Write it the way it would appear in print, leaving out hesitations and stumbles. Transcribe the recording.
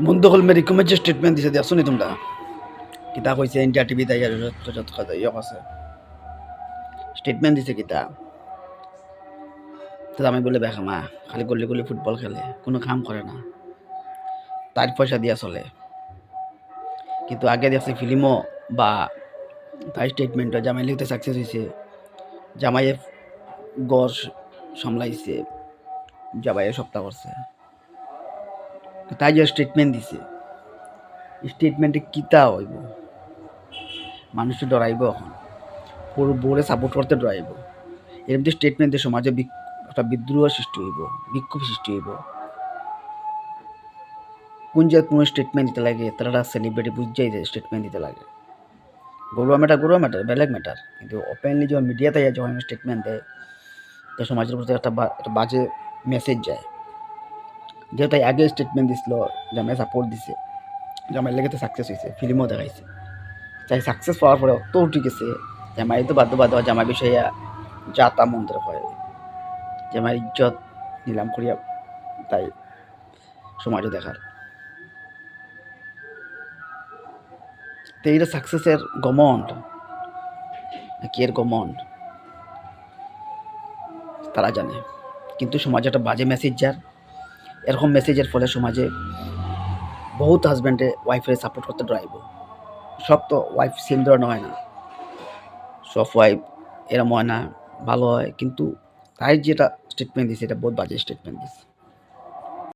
মুন্দকল মেরিকমের যে স্টেটমেন্ট দিছে দেখছো নি তোমরা কিতা কইছে ইন্ডিয়া টিভি তাই আর ইয়ক আছে স্টেটমেন্ট দিছে কিতা তো আমি বলে বেখামা খালি গলি গলি ফুটবল খেলে কোনো কাম করে না তার পয়সা দিয়া চলে কিন্তু আগে দেখছি ফিল্মও বা তাই স্টেটমেন্টও জামাই লিখতে সাকসেস হয়েছে জামাইয়ে গড় সামলাইছে জামাইয়ে সপ্তাহ করছে তাই যে স্টেটমেন্ট দিছে স্টেটমেন্টে কিতা হইব মানুষ ডরাইব এখন পুরো বোরে সাপোর্ট করতে ডরাইব এরকম যে স্টেটমেন্ট দিয়ে সমাজে একটা বিদ্রোহ সৃষ্টি হইব বিক্ষোভ সৃষ্টি হইব কোন যে কোনো স্টেটমেন্ট দিতে লাগে তারা সেলিব্রিটি বুঝাই যায় স্টেটমেন্ট দিতে লাগে গরুয়া ম্যাটার বেলেগ ম্যাটার কিন্তু ওপেনলি যখন মিডিয়াতে যখন স্টেটমেন্ট দেয় তো সমাজের প্রতি একটা বাজে মেসেজ যায় যেহেতু আগে স্টেটমেন্ট দিছিল জামাই সাপোর্ট দিছে জামাই লেগে তো সাকসেস হয়েছে ফিল্মও দেখাইছে তাই সাকসেস পাওয়ার পরে অত উঠে গেছে জামাই তো বাধ্য জামাই বিষয়ে যা তা মন্ত্র হয় জামাই ইজ্জত নিলাম করিয়া তাই সমাজও দেখার তো এইটা সাকসেসের গমন্ড নাকি এর গমন্ড তারা জানে কিন্তু সমাজে একটা বাজে মেসেজ যার এরকম মেসেজের ফলে সমাজে বহুত হাজব্যান্ডে ওয়াইফের সাপোর্ট করতে ডরাইব সব তো ওয়াইফ সেম ধরনের হয় না সব ওয়াইফ এরম হয় না ভালো হয় কিন্তু তাই যেটা স্টেটমেন্ট দিছে এটা বহুত বাজে স্টেটমেন্ট দিছে